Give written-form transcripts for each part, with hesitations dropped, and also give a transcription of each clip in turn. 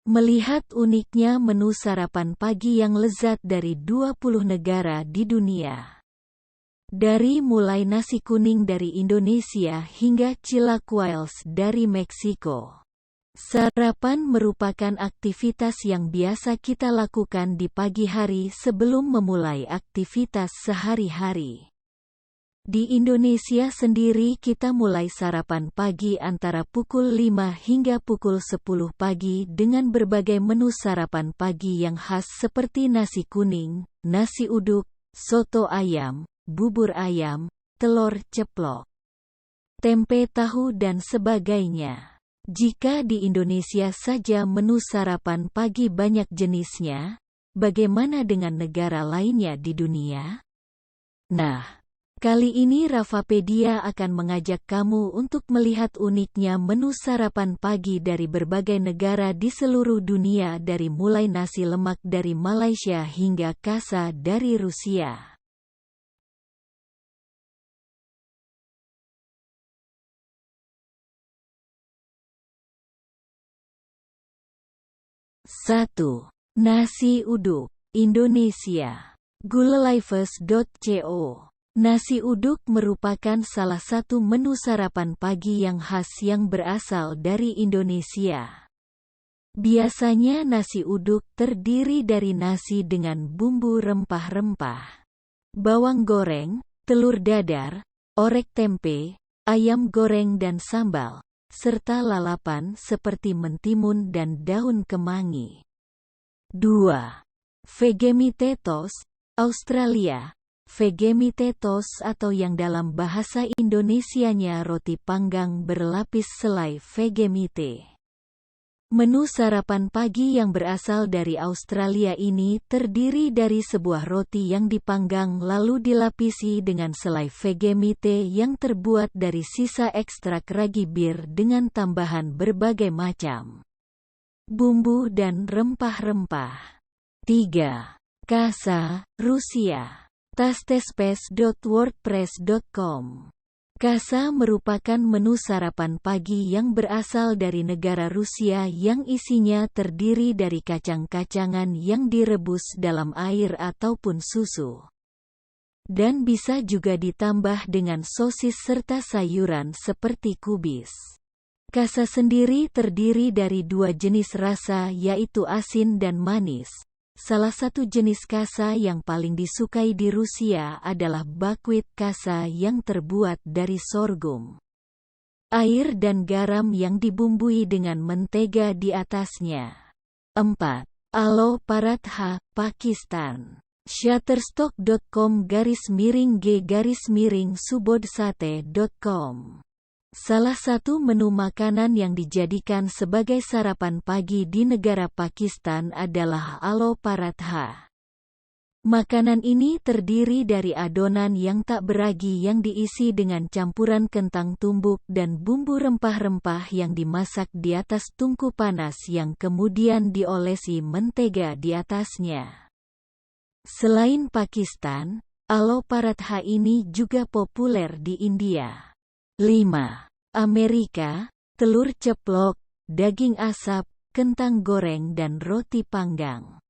Melihat uniknya menu sarapan pagi yang lezat dari 20 negara di dunia. Dari mulai nasi kuning dari Indonesia hingga chilaquiles dari Meksiko. Sarapan merupakan aktivitas yang biasa kita lakukan di pagi hari sebelum memulai aktivitas sehari-hari. Di Indonesia sendiri kita mulai sarapan pagi antara pukul 5 hingga pukul 10 pagi dengan berbagai menu sarapan pagi yang khas seperti nasi kuning, nasi uduk, soto ayam, bubur ayam, telur ceplok, tempe tahu dan sebagainya. Jika di Indonesia saja menu sarapan pagi banyak jenisnya, bagaimana dengan negara lainnya di dunia? Nah, kali ini Rafapedia akan mengajak kamu untuk melihat uniknya menu sarapan pagi dari berbagai negara di seluruh dunia dari mulai nasi lemak dari Malaysia hingga kasa dari Rusia. Satu. Nasi uduk, Indonesia. Gulalives.co. Nasi uduk merupakan salah satu menu sarapan pagi yang khas yang berasal dari Indonesia. Biasanya nasi uduk terdiri dari nasi dengan bumbu rempah-rempah, bawang goreng, telur dadar, orek tempe, ayam goreng dan sambal, serta lalapan seperti mentimun dan daun kemangi. 2. Vegemitetos, Australia. Vegemitetos atau yang dalam bahasa Indonesianya roti panggang berlapis selai vegemite. Menu sarapan pagi yang berasal dari Australia ini terdiri dari sebuah roti yang dipanggang lalu dilapisi dengan selai vegemite yang terbuat dari sisa ekstrak ragi bir dengan tambahan berbagai macam bumbu dan rempah-rempah. 3. Kasa, Rusia. Tastespace.wordpress.com. Kasa merupakan menu sarapan pagi yang berasal dari negara Rusia yang isinya terdiri dari kacang-kacangan yang direbus dalam air ataupun susu. Dan bisa juga ditambah dengan sosis serta sayuran seperti kubis. Kasa sendiri terdiri dari dua jenis rasa yaitu asin dan manis. Salah satu jenis kasa yang paling disukai di Rusia adalah buckwheat kasa yang terbuat dari sorghum. Air dan garam yang dibumbui dengan mentega di atasnya. 4. Alo Paratha, Pakistan. Shutterstock.com/g-subodsate.com. Salah satu menu makanan yang dijadikan sebagai sarapan pagi di negara Pakistan adalah alo paratha. Makanan ini terdiri dari adonan yang tak beragi yang diisi dengan campuran kentang tumbuk dan bumbu rempah-rempah yang dimasak di atas tungku panas yang kemudian diolesi mentega di atasnya. Selain Pakistan, alo paratha ini juga populer di India. 5. Amerika, telur ceplok, daging asap, kentang goreng dan roti panggang.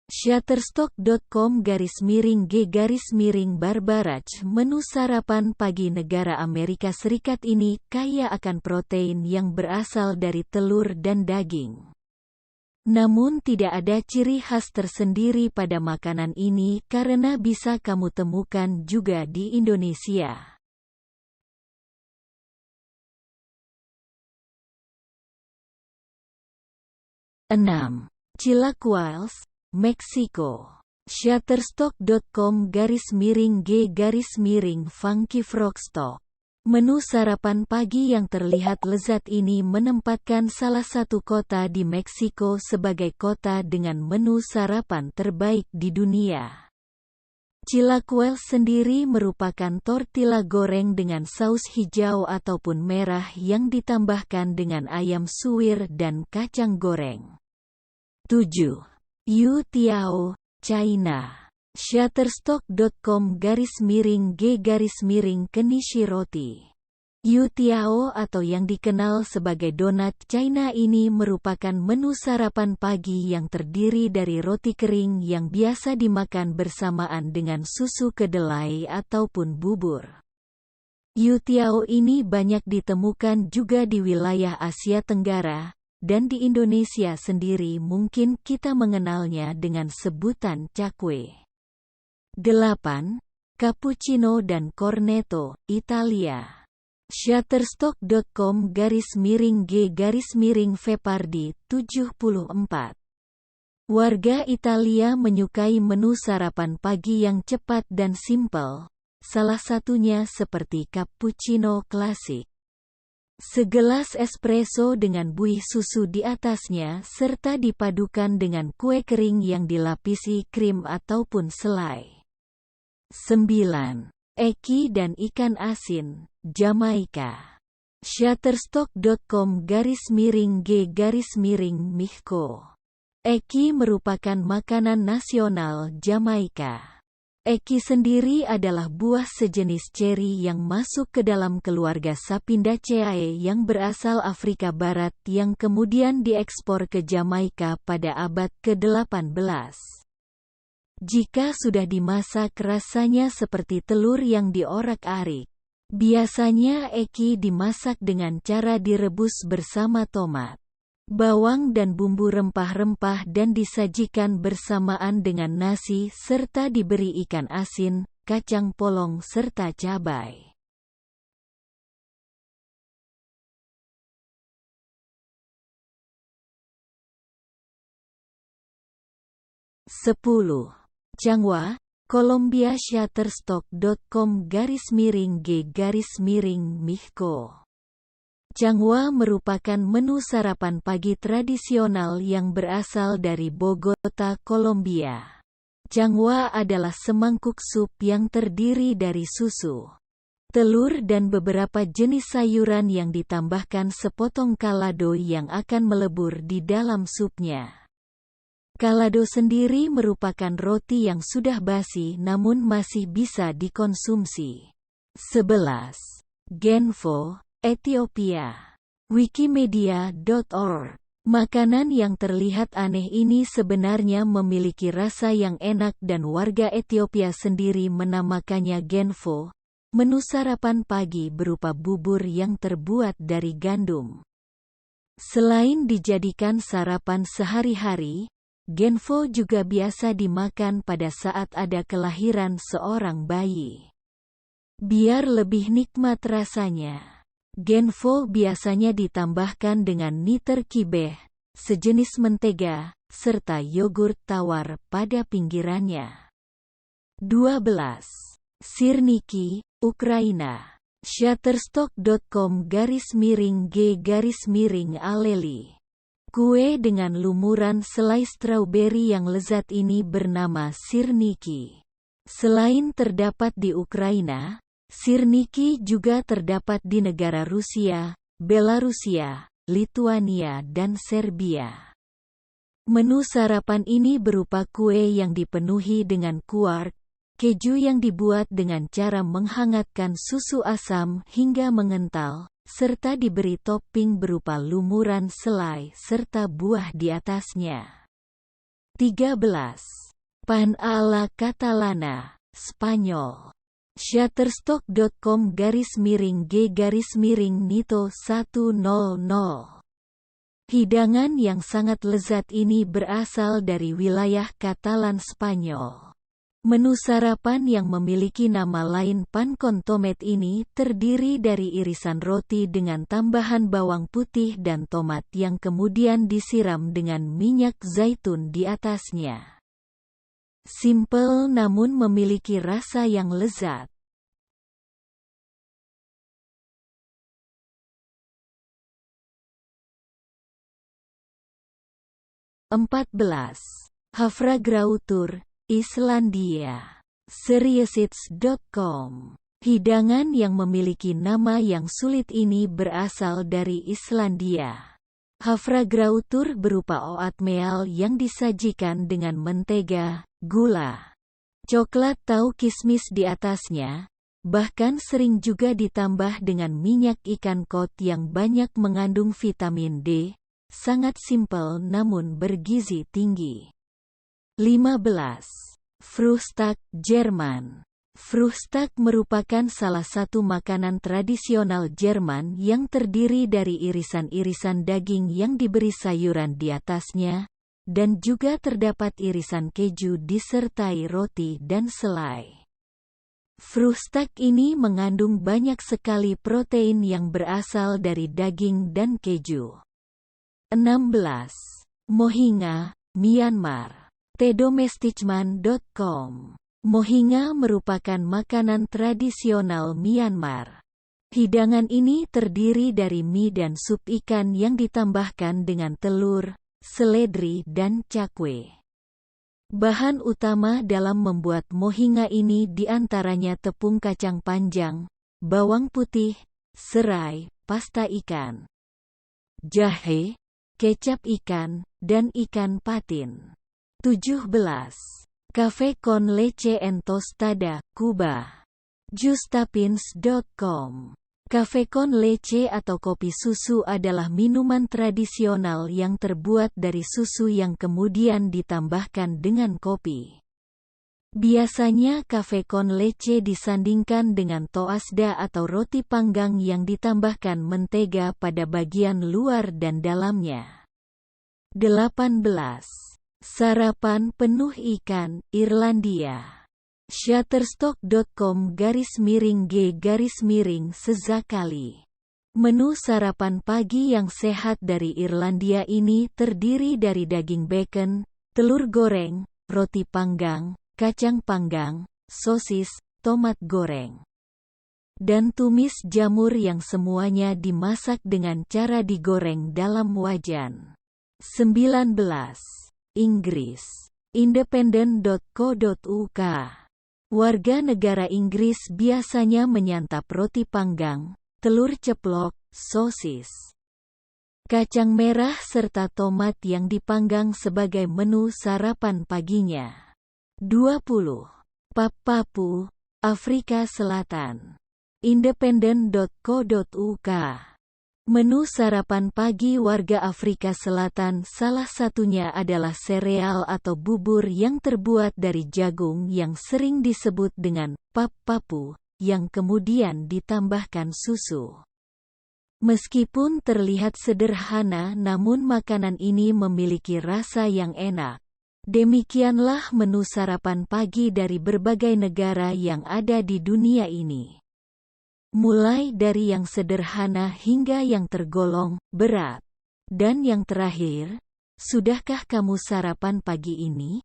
Shutterstock.com/g-barbarach. Menu sarapan pagi negara Amerika Serikat ini kaya akan protein yang berasal dari telur dan daging. Namun tidak ada ciri khas tersendiri pada makanan ini karena bisa kamu temukan juga di Indonesia. 6. Chilaquiles, Meksiko. Shutterstock.com/g-funky frogstock. Menu sarapan pagi yang terlihat lezat ini menempatkan salah satu kota di Meksiko sebagai kota dengan menu sarapan terbaik di dunia. Chilaquiles sendiri merupakan tortilla goreng dengan saus hijau ataupun merah yang ditambahkan dengan ayam suwir dan kacang goreng. 7. Youtiao, China. Shutterstock.com/g-kenichi roti. Youtiao atau yang dikenal sebagai donat China ini merupakan menu sarapan pagi yang terdiri dari roti kering yang biasa dimakan bersamaan dengan susu kedelai ataupun bubur. Youtiao ini banyak ditemukan juga di wilayah Asia Tenggara, dan di Indonesia sendiri mungkin kita mengenalnya dengan sebutan cakwe. 8. Cappuccino dan Cornetto, Italia. Shutterstock.com/G/Vepardi 74. Warga Italia menyukai menu sarapan pagi yang cepat dan simpel, salah satunya seperti cappuccino klasik. Segelas espresso dengan buih susu di atasnya serta dipadukan dengan kue kering yang dilapisi krim ataupun selai. 9. Eki dan ikan asin, Jamaika. Shutterstock.com/G/Mihco. Eki merupakan makanan nasional Jamaika. Eki sendiri adalah buah sejenis ceri yang masuk ke dalam keluarga Sapindaceae yang berasal Afrika Barat yang kemudian diekspor ke Jamaika pada abad ke-18. Jika sudah dimasak rasanya seperti telur yang diorak-arik. Biasanya eki dimasak dengan cara direbus bersama tomat, bawang dan bumbu rempah-rempah dan disajikan bersamaan dengan nasi serta diberi ikan asin, kacang polong serta cabai. 10. Changwa, Colombia. Shutterstock.com/G/Mihco. Changwa merupakan menu sarapan pagi tradisional yang berasal dari Bogota, Kolombia. Changwa adalah semangkuk sup yang terdiri dari susu, telur dan beberapa jenis sayuran yang ditambahkan sepotong kalado yang akan melebur di dalam supnya. Kalado sendiri merupakan roti yang sudah basi namun masih bisa dikonsumsi. 11. Genfo, Ethiopia. Wikimedia.org. Makanan yang terlihat aneh ini sebenarnya memiliki rasa yang enak dan warga Ethiopia sendiri menamakannya genfo, menu sarapan pagi berupa bubur yang terbuat dari gandum. Selain dijadikan sarapan sehari-hari, genfo juga biasa dimakan pada saat ada kelahiran seorang bayi. Biar lebih nikmat rasanya, genfo biasanya ditambahkan dengan niter kibeh, sejenis mentega, serta yogurt tawar pada pinggirannya. 12. Sirniki, Ukraina. Shutterstock.com/G/Aleli. Kue dengan lumuran selai stroberi yang lezat ini bernama sirniki. Selain terdapat di Ukraina, sirniki juga terdapat di negara Rusia, Belarusia, Lituania dan Serbia. Menu sarapan ini berupa kue yang dipenuhi dengan quark, keju yang dibuat dengan cara menghangatkan susu asam hingga mengental, serta diberi topping berupa lumuran selai serta buah di atasnya. 13. Pan ala Catalana, Spanyol. Shutterstock.com/G/Nito 100. Hidangan yang sangat lezat ini berasal dari wilayah Katalan Spanyol. Menu sarapan yang memiliki nama lain pan con tomat ini terdiri dari irisan roti dengan tambahan bawang putih dan tomat yang kemudian disiram dengan minyak zaitun di atasnya. Simpel namun memiliki rasa yang lezat. 14. Hafragrautur, Islandia. Seriesits.com. Hidangan yang memiliki nama yang sulit ini berasal dari Islandia. Hafragrautur berupa oatmeal yang disajikan dengan mentega, gula, coklat atau kismis di atasnya, Bahkan sering juga ditambah dengan minyak ikan kod yang banyak mengandung vitamin D, sangat simpel namun bergizi tinggi. 15. Frühstück Jerman. Frühstück merupakan salah satu makanan tradisional Jerman yang terdiri dari irisan-irisan daging yang diberi sayuran di atasnya, dan juga terdapat irisan keju disertai roti dan selai. Frühstück ini mengandung banyak sekali protein yang berasal dari daging dan keju. 16. Mohinga, Myanmar. tdomesticman.com. Mohinga merupakan makanan tradisional Myanmar. Hidangan ini terdiri dari mie dan sup ikan yang ditambahkan dengan telur, seledri dan cakwe. Bahan utama dalam membuat mohinga ini diantaranya tepung kacang panjang, bawang putih, serai, pasta ikan, jahe, kecap ikan, dan ikan patin. 17. Café con leche en tostada, Kuba. Justapins.com. Café con leche atau kopi susu adalah minuman tradisional yang terbuat dari susu yang kemudian ditambahkan dengan kopi. Biasanya café con leche disandingkan dengan toasda atau roti panggang yang ditambahkan mentega pada bagian luar dan dalamnya. 18. Sarapan penuh ikan, Irlandia. Shutterstock.com/G-sezakali. Menu sarapan pagi yang sehat dari Irlandia ini terdiri dari daging bacon, telur goreng, roti panggang, kacang panggang, sosis, tomat goreng, dan tumis jamur yang semuanya dimasak dengan cara digoreng dalam wajan. 19. Inggris. Independent.co.uk. Warga negara Inggris biasanya menyantap roti panggang, telur ceplok, sosis, kacang merah serta tomat yang dipanggang sebagai menu sarapan paginya. 20. Papu, Afrika Selatan. Independent.co.uk. Menu sarapan pagi warga Afrika Selatan salah satunya adalah sereal atau bubur yang terbuat dari jagung yang sering disebut dengan papu, yang kemudian ditambahkan susu. Meskipun terlihat sederhana namun makanan ini memiliki rasa yang enak. Demikianlah menu sarapan pagi dari berbagai negara yang ada di dunia ini. Mulai dari yang sederhana hingga yang tergolong berat. Dan yang terakhir, sudahkah kamu sarapan pagi ini?